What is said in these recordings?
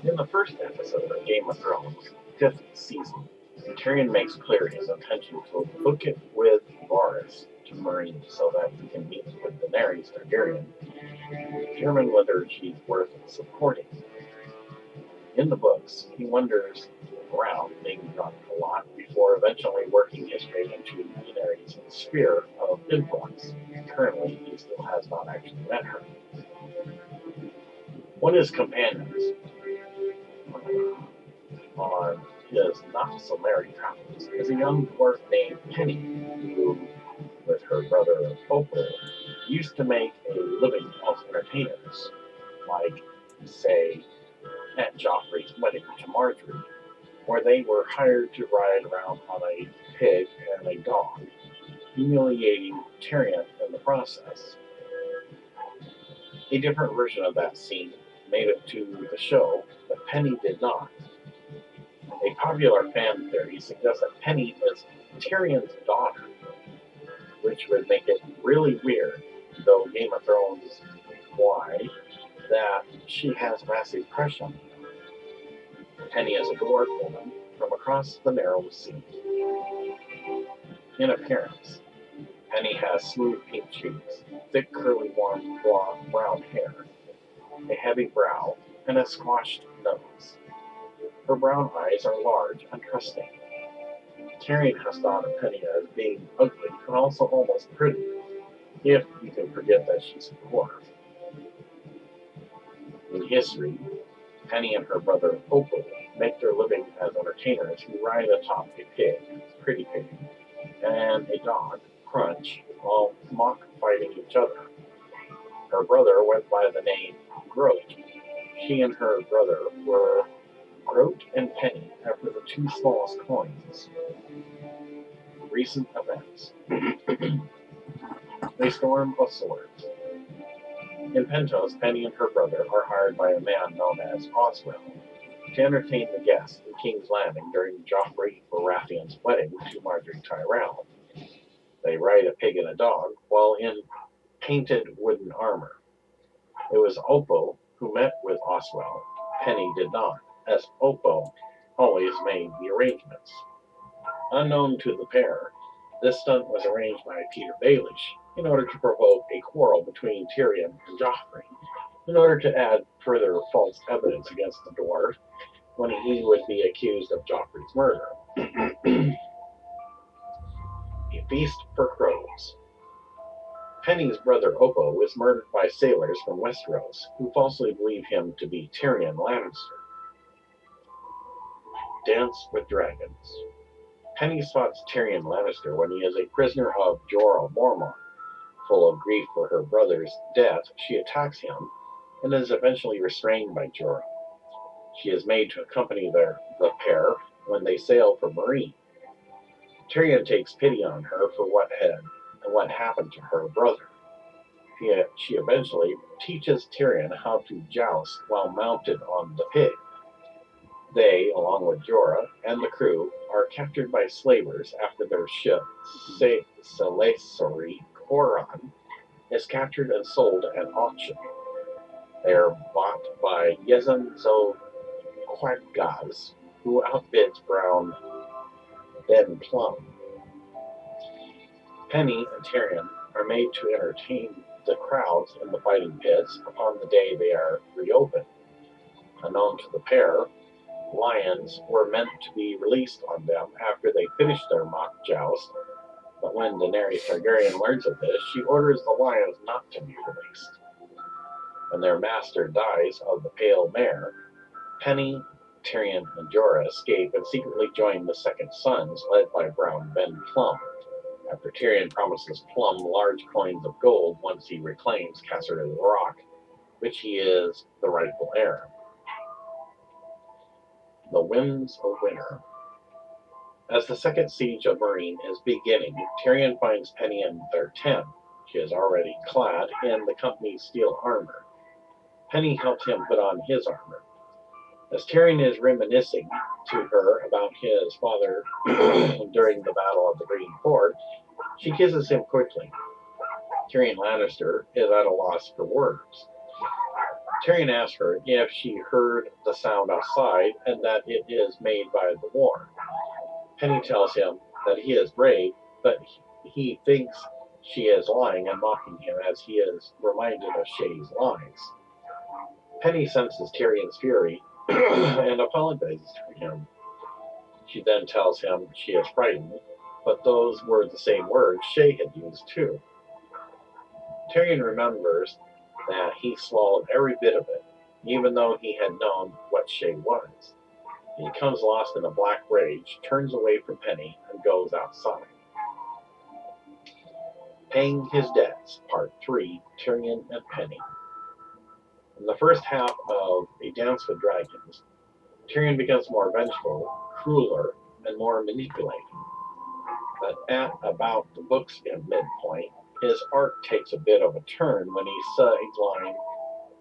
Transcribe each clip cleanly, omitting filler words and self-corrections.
In the first episode of Game of Thrones, 5th season, Tyrion makes clear his intention to book it with Varys to Maureen so that he can meet with Daenerys Targaryen to determine whether she's worth supporting. In the books, he wanders around being drunk a lot before eventually working his way into Daenerys' sphere of influence. Currently, he still has not actually met her. One of his companions on his not-so-merry travels is a young dwarf named Penny, who, with her brother Opal, used to make a living as entertainers, like, say, at Joffrey's wedding to Marjorie, where they were hired to ride around on a pig and a dog, humiliating Tyrion in the process. A different version of that scene made it to the show, but Penny did not. A popular fan theory suggests that Penny is Tyrion's daughter, which would make it really weird, though Game of Thrones why, that she has a massive crush on him. Penny is a dwarf woman from across the narrow sea. In appearance, Penny has smooth pink cheeks, thick curly warm brown hair, a heavy brow, and a squashed nose. Her brown eyes are large and trusting. Tyrion has thought of Penny as being ugly and also almost pretty, if you can forget that she's a dwarf. In history, Penny and her brother Opal make their living as entertainers who ride atop a pig, Pretty Pig, and a dog, Crunch, while mock fighting each other. Her brother went by the name Groat. She and her brother were Groat and Penny after the two smallest coins. Recent events. A storm of swords. In Pentos, Penny and her brother are hired by a man known as Oswell to entertain the guests in King's Landing during Joffrey Baratheon's wedding to Marjorie Tyrell. They ride a pig and a dog while in painted wooden armor. It was Opal who met with Oswell. Penny did not, as Opal always made the arrangements. Unknown to the pair, this stunt was arranged by Peter Baelish in order to provoke a quarrel between Tyrion and Joffrey, in order to add further false evidence against the dwarf when he would be accused of Joffrey's murder. A feast for crows. Penny's brother Oppo was murdered by sailors from Westeros, who falsely believe him to be Tyrion Lannister. Dance with Dragons. Penny spots Tyrion Lannister when he is a prisoner of Jorah Mormont. Full of grief for her brother's death, she attacks him and is eventually restrained by Jorah. She is made to accompany the pair when they sail for Maureen. Tyrion takes pity on her for what happened to her brother. She eventually teaches Tyrion how to joust while mounted on the pig. They, along with Jorah and the crew, are captured by slavers after their ship, Salisbury Coron, is captured and sold at auction. They are bought by Yezan Quadgaz, who outbids Brown Ben Plum. Penny and Tyrion are made to entertain the crowds in the fighting pits upon the day they are reopened. Unknown to the pair, lions were meant to be released on them after they finished their mock joust, but when Daenerys Targaryen learns of this, she orders the lions not to be released. When their master dies of the pale mare, Penny, Tyrion, and Jorah escape and secretly join the Second Sons, led by Brown Ben Plum, after Tyrion promises Plum large coins of gold once he reclaims Caster's Rock, which he is the rightful heir. The Whims of Winter. As the second siege of Maureen is beginning, Tyrion finds Penny in their tent. She is already clad in the company's steel armor. Penny helps him put on his armor. As Tyrion is reminiscing to her about his father during the Battle of the Green Fort, she kisses him quickly. Tyrion Lannister is at a loss for words. Tyrion asks her if she heard the sound outside and that it is made by the war. Penny tells him that he is brave, but he thinks she is lying and mocking him as he is reminded of Shay's lies. Penny senses Tyrion's fury and apologizes to him. She then tells him she is frightened, but those were the same words Shay had used too. Tyrion remembers that he swallowed every bit of it, even though he had known what Shay was. He becomes lost in a black rage, turns away from Penny, and goes outside. Paying His Debts, Part 3, Tyrion and Penny. In the first half of A Dance with Dragons, Tyrion becomes more vengeful, crueler, and more manipulating. But at about the book's midpoint, his arc takes a bit of a turn when he sidelined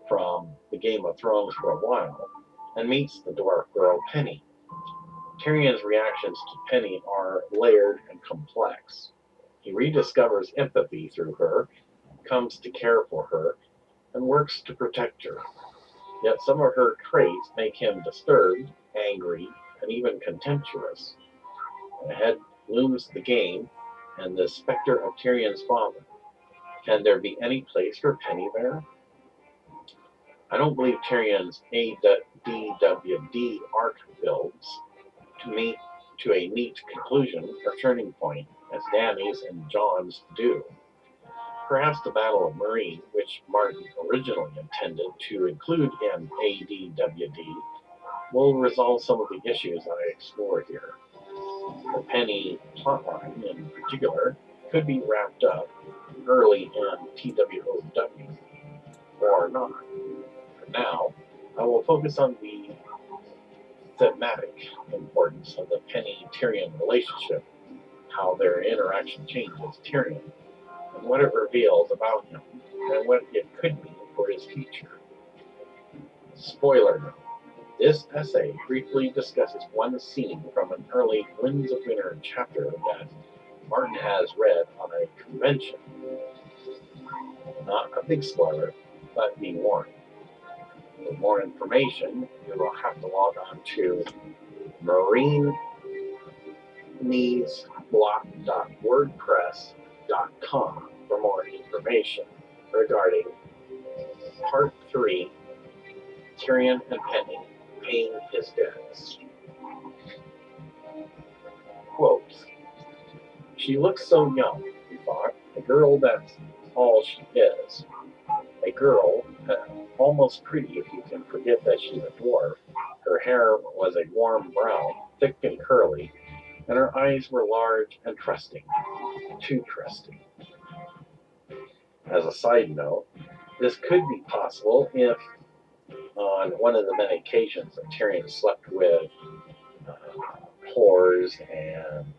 from the Game of Thrones for a while and meets the dwarf girl Penny. Tyrion's reactions to Penny are layered and complex. He rediscovers empathy through her, comes to care for her, and works to protect her. Yet some of her traits make him disturbed, angry, and even contemptuous. Ahead looms the game and the specter of Tyrion's father. Can there be any place for Penny there? I don't believe Tyrion's ADWD arc builds to a neat conclusion or turning point, as Dany's and Jon's do. Perhaps the Battle of Maureen, which Martin originally intended to include in ADWD, will resolve some of the issues I explore here. The Penny plotline, in particular, could be wrapped up early in TWOW, or not. For now, I will focus on the thematic importance of the Penny-Tyrion relationship, how their interaction changes Tyrion, and what it reveals about him, and what it could mean for his future. Spoiler note. This essay briefly discusses one scene from an early Winds of Winter chapter that Martin has read on a convention. Not a big spoiler, but be warned. For more information, you will have to log on to marine-block.wordpress.com for more information regarding Part 3, Tyrion and Penny, Paying His Debts. Quote, "She looks so young," he thought, "a girl that's all she is. A girl, almost pretty if you can forget that she's a dwarf. Her hair was a warm brown, thick and curly, and her eyes were large and trusting. Too trusting." As a side note, this could be possible if, on one of the many occasions that Tyrion slept with whores and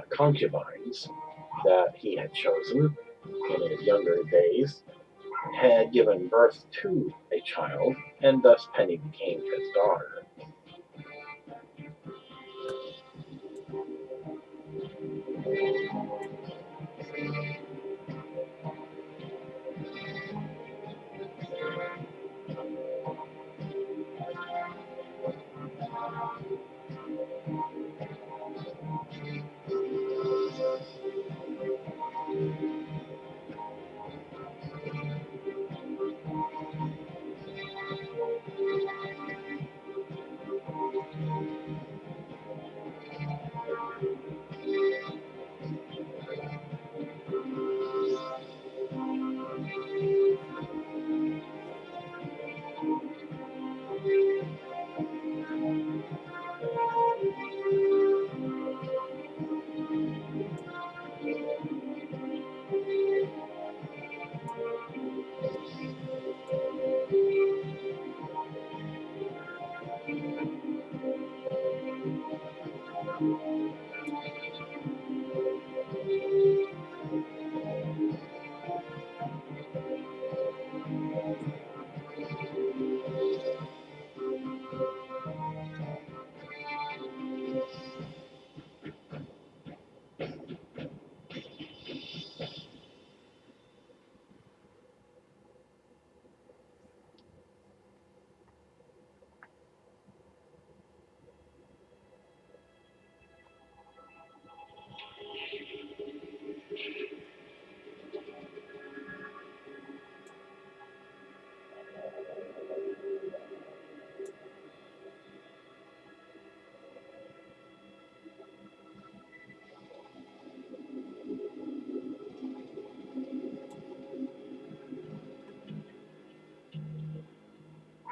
concubines that he had chosen in his younger days, had given birth to a child, and thus Penny became his daughter.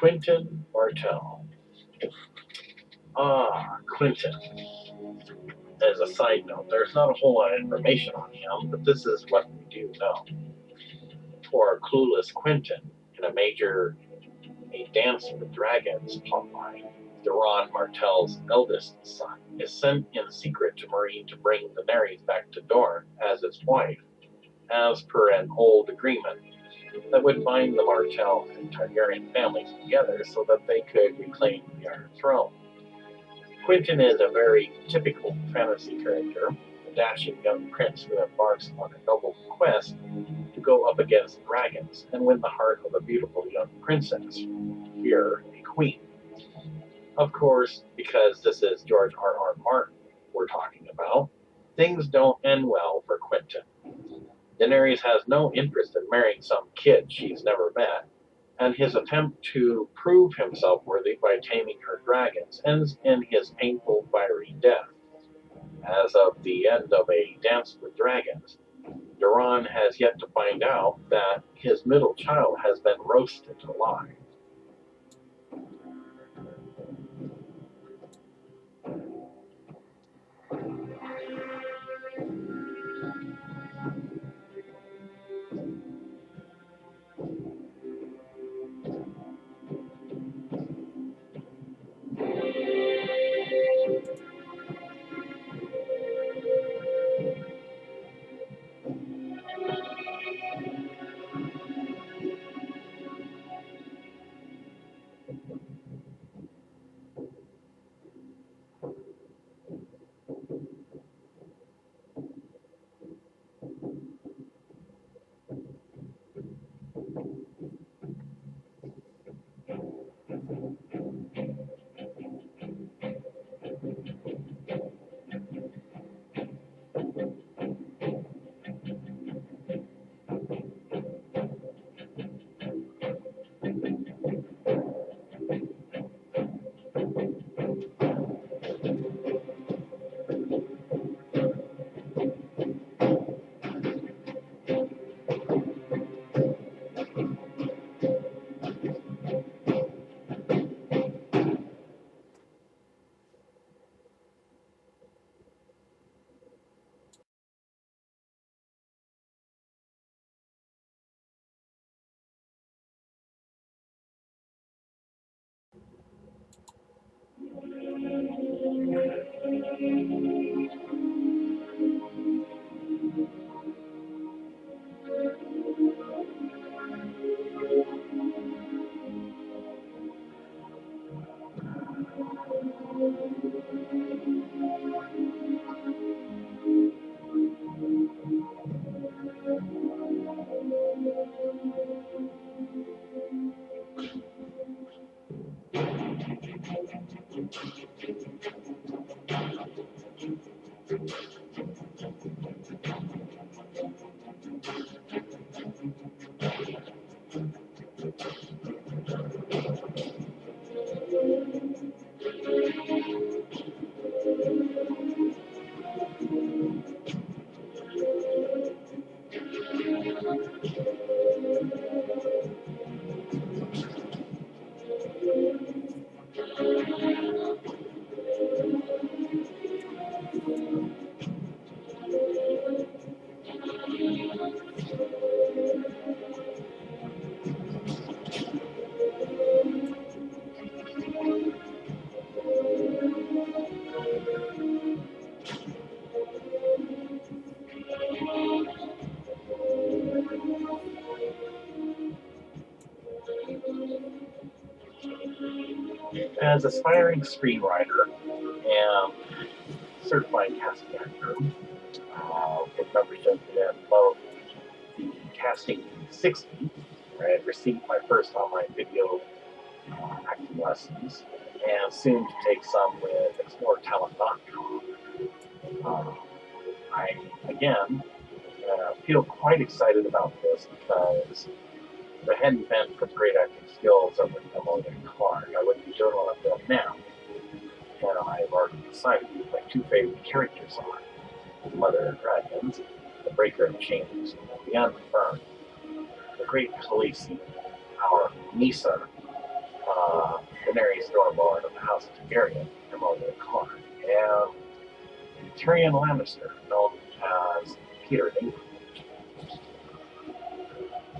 Quentyn Martell. Quentyn. As a side note, there's not a whole lot of information on him, but this is what we do know. For clueless Quentyn, in A Dance with Dragons plotline, Daenerys Martell's eldest son is sent in secret to Maureen to bring Daenerys back to Dorne as his wife, as per an old agreement that would bind the Martell and Targaryen families together so that they could reclaim the Iron Throne. Quentyn is a very typical fantasy character, a dashing young prince who embarks on a noble quest to go up against dragons and win the heart of a beautiful young princess, here a queen. Of course, because this is George R.R. Martin we're talking about, things don't end well for Quentyn. Daenerys has no interest in marrying some kid she's never met, and his attempt to prove himself worthy by taming her dragons ends in his painful, fiery death. As of the end of A Dance with Dragons, Daenerys has yet to find out that his middle child has been roasted alive. As aspiring screenwriter and certified casting actor, with membership in both the Casting 60, where I had received my first online video acting lessons, and soon to take some with ExploreTalent.com. I, again, feel quite excited about this because if it hadn't been for the great acting skills of Emily and Clark, I wouldn't be doing what I'm doing now. And I've already decided who my two favorite characters are: the Mother of Dragons, the Breaker of Chains, the Unburned, the Great Khaleesi, our Nisa, Daenerys Stormborn of the House of Targaryen, Emilia Clarke, and Tyrion Lannister, known as Peter Dinklage.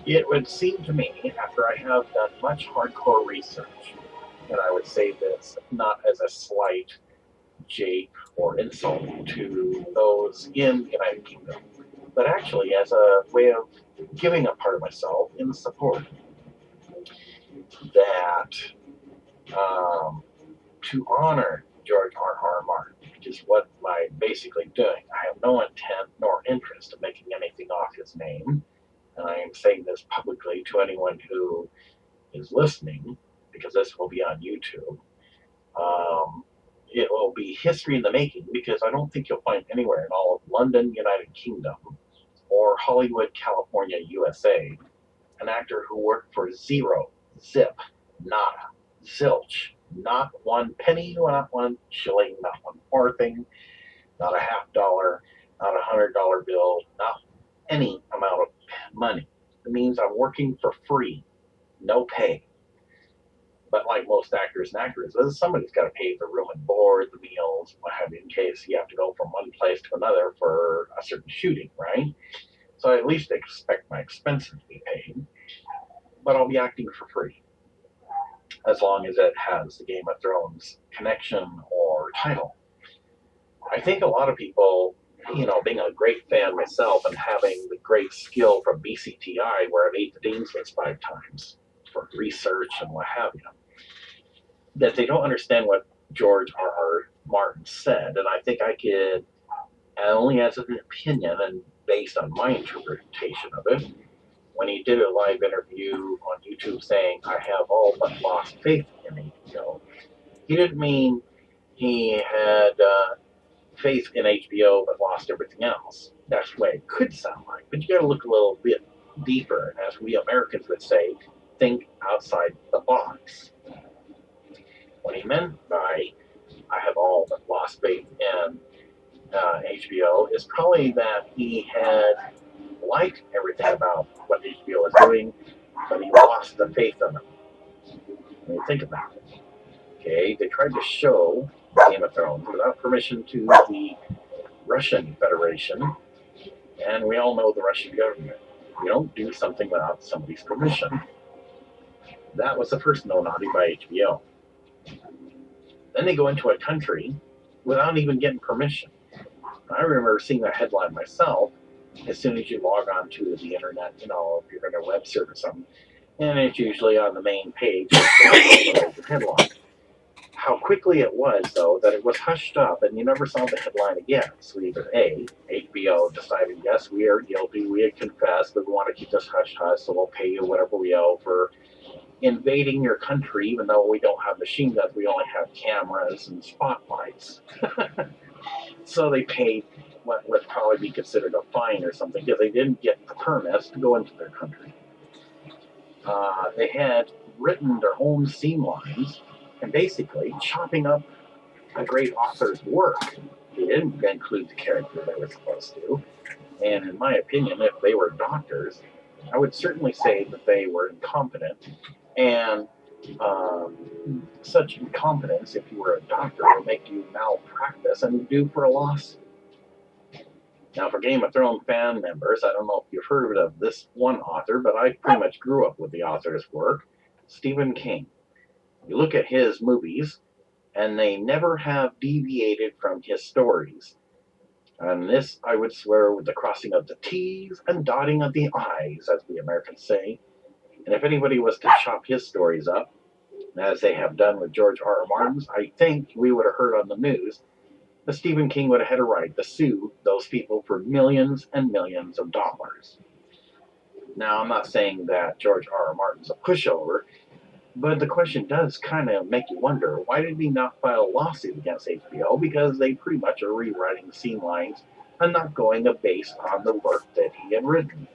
It would seem to me, after I have done much hardcore research, and I would say this not as a slight jape or insult to those in the United Kingdom, but actually as a way of giving a part of myself in support, that to honor George R.R. Martin, which is what I'm basically doing. I have no intent nor interest in making anything off his name, and I am saying this publicly to anyone who is listening, because this will be on YouTube. It will be history in the making, because I don't think you'll find anywhere in all of London, United Kingdom, or Hollywood, California, USA, an actor who worked for zero, zip, nada, zilch, not one penny, not one shilling, not one farthing, not a $50, not $100 bill, not any amount of money. It means I'm working for free, no pay. But like most actors and actresses, somebody's got to pay the room and board, the meals, what have you, in case you have to go from one place to another for a certain shooting, right? So I at least expect my expenses to be paid, but I'll be acting for free, as long as it has the Game of Thrones connection or title. I think a lot of people, being a great fan myself and having the great skill from BCTI, where I've ate the Dean's List 5 times for research and what have you, that they don't understand what George R.R. Martin said. And I think I could, only as an opinion and based on my interpretation of it, when he did a live interview on YouTube saying, I have all but lost faith in HBO, he didn't mean he had faith in HBO but lost everything else. That's the way it could sound like. But you got to look a little bit deeper, as we Americans would say, think outside the box. What he meant by I have all but lost faith in HBO is probably that he had liked everything about what HBO was doing, but he lost the faith in them. When you think about it, okay, they tried to show Game of Thrones without permission to the Russian Federation, and we all know the Russian government. You don't do something without somebody's permission. That was the first no naughty by HBO. Then they go into a country without even getting permission. I remember seeing that headline myself as soon as you log on to the internet, if you're going to web search or something, and it's usually on the main page, the headline. How quickly it was, though, that it was hushed up and you never saw the headline again. So either A, HBO decided, yes, we are guilty, we had confessed, but we want to keep this hush-hush, so we'll pay you whatever we owe for invading your country, even though we don't have machine guns, we only have cameras and spotlights. So they paid what would probably be considered a fine or something, because they didn't get the permits to go into their country. They had written their own scene lines, and basically chopping up a great author's work. They didn't include the character they were supposed to. And in my opinion, if they were doctors, I would certainly say that they were incompetent. And such incompetence, if you were a doctor, would make you malpractice and due for a lawsuit. Now, for Game of Thrones fan members, I don't know if you've heard of this one author, but I pretty much grew up with the author's work, Stephen King. You look at his movies, and they never have deviated from his stories. And this, I would swear, with the crossing of the T's and dotting of the I's, as the Americans say. And if anybody was to chop his stories up, as they have done with George R.R. Martin's, I think we would have heard on the news that Stephen King would have had a right to sue those people for millions and millions of dollars. Now, I'm not saying that George R.R. Martin's a pushover, but the question does kind of make you wonder, why did he not file a lawsuit against HBO? Because they pretty much are rewriting the scene lines and not going based on the work that he had written.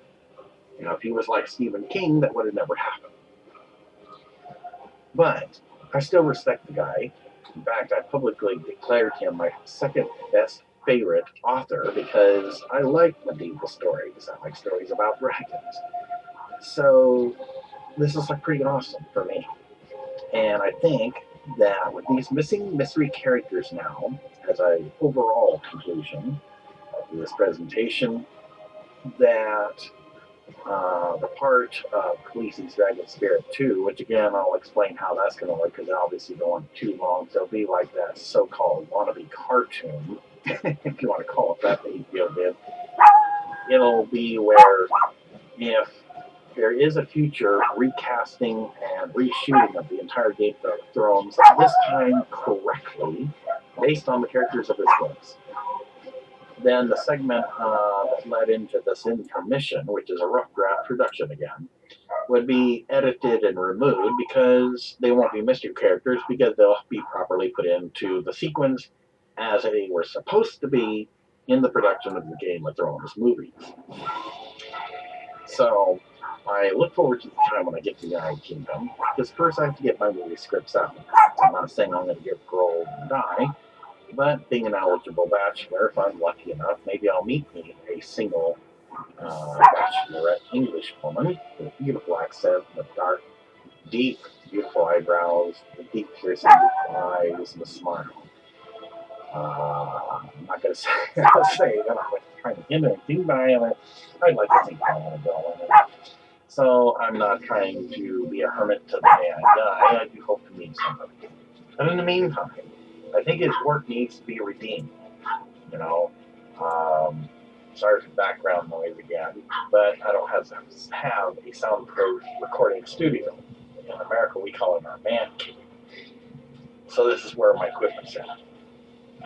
If he was like Stephen King, that would have never happened. But I still respect the guy. In fact, I publicly declared him my second best favorite author because I like medieval stories. I like stories about dragons. So this is pretty awesome for me. And I think that with these missing mystery characters now, as an overall conclusion of this presentation, that the part of Khaleesi's Dragon Spirit 2, which again I'll explain how that's going to look because obviously don't want too long, so it'll be like that so-called wannabe cartoon, if you want to call it that HBO did. It'll be where if there is a future recasting and reshooting of the entire Game of Thrones, this time correctly, based on the characters of his books, then the segment that led into this intermission, which is a rough draft production again, would be edited and removed because they won't be mystery characters because they'll be properly put into the sequence as they were supposed to be in the production of the Game of Thrones movies. So I look forward to the time when I get to the United Kingdom, because first I have to get my movie scripts out. I'm not saying I'm going to get paroled and die, but being an eligible bachelor, if I'm lucky enough, maybe I'll meet me a single bachelorette English woman with a beautiful accent, with dark, deep, beautiful eyebrows, the deep, piercing eyes, and a smile. I'm not going to say that I'm trying to hint anything, but I'd like to think I want to go in it. So I'm not trying to be a hermit to the day I die. I do hope to meet somebody. And in the meantime, I think his work needs to be redeemed. You know, sorry for the background noise again, but I don't have a soundproof recording studio. In America, we call it our man cave. So this is where my equipment's at.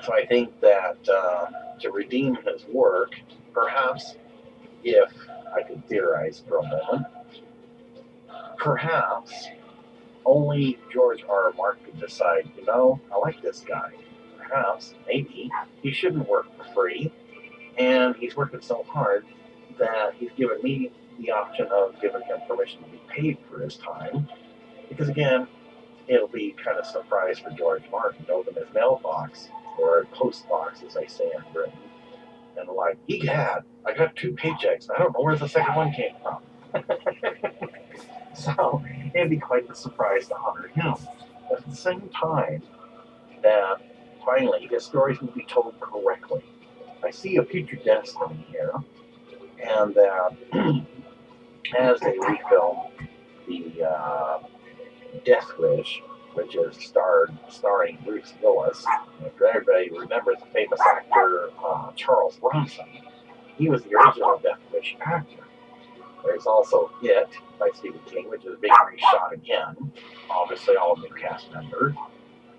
So I think that to redeem his work, perhaps, if I could theorize for a moment, perhaps only George R. Martin could decide, you know, I like this guy. Perhaps, maybe, he shouldn't work for free, and he's working so hard that he's given me the option of giving him permission to be paid for his time, because again, it'll be kind of a surprise for George Martin to open his mailbox, or post box, as I say in Britain, and like, egad, I got 2 paychecks, and I don't know where the second one came from. So, it'd be quite the surprise to honor him. But at the same time, that finally his stories will be told correctly. I see a future destiny here, and that as they refilm the Death Wish, which is starring Bruce Willis. If everybody remembers the famous actor Charles Bronson, he was the original Death Wish actor. There's also It by Stephen King, which is being reshot again. Obviously, all new cast members.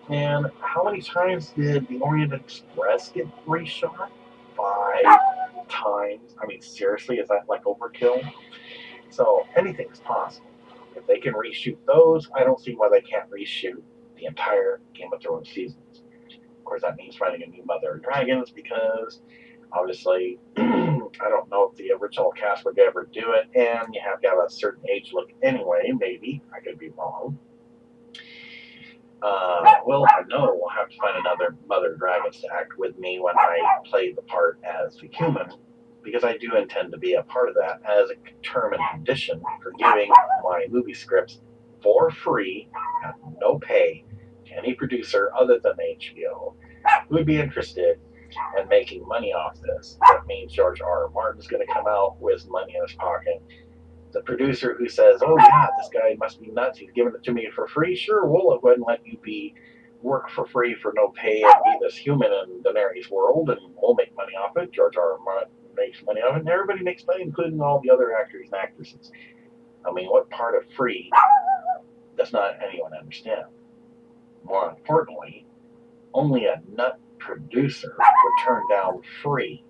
And how many times did the Orient Express get reshot? 5 times. I mean, seriously, is that like overkill? So anything is possible. If they can reshoot those, I don't see why they can't reshoot the entire Game of Thrones seasons. Of course, that means finding a new Mother of Dragons, because obviously, I don't know if the original cast would ever do it, and you have to have a certain age look anyway, maybe. I could be wrong. Well, I know we'll have to find another Mother of Dragons to act with me when I play the part as the human, because I do intend to be a part of that as a term and condition for giving my movie scripts for free, at no pay, to any producer other than HBO who would be interested in making money off this. That means George R. R. Martin's going to come out with money in his pocket. The producer who says, oh yeah, this guy must be nuts, he's giving it to me for free, sure, we'll go ahead and let you work for free for no pay and be this human in Daenerys' world, and we'll make money off it. George R. R. Martin makes money off it, and everybody makes money, including all the other actors and actresses. I mean, what part of free does not anyone understand? More importantly, only a nut producer would turn down free.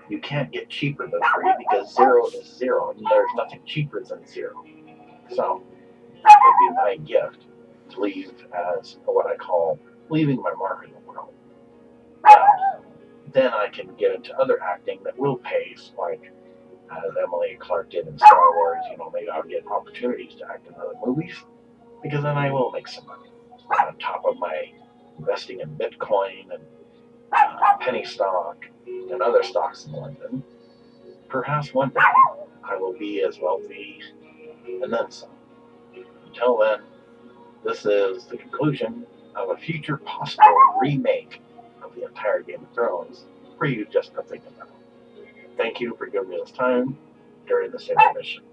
You can't get cheaper than free, because 0 is 0, and there's nothing cheaper than 0. So, it would be my gift to leave as what I call leaving my mark in the world. Then I can get into other acting that will pay, like as Emily Clark did in Star Wars. You know, maybe I'll get opportunities to act in other movies, because then I will make some money. On top of my investing in Bitcoin and penny stock and other stocks in London, perhaps one day I will be as wealthy and then some. Until then, This is the conclusion of a future possible remake of the entire Game of Thrones for you just to think about. Thank you for giving me this time during this intermission.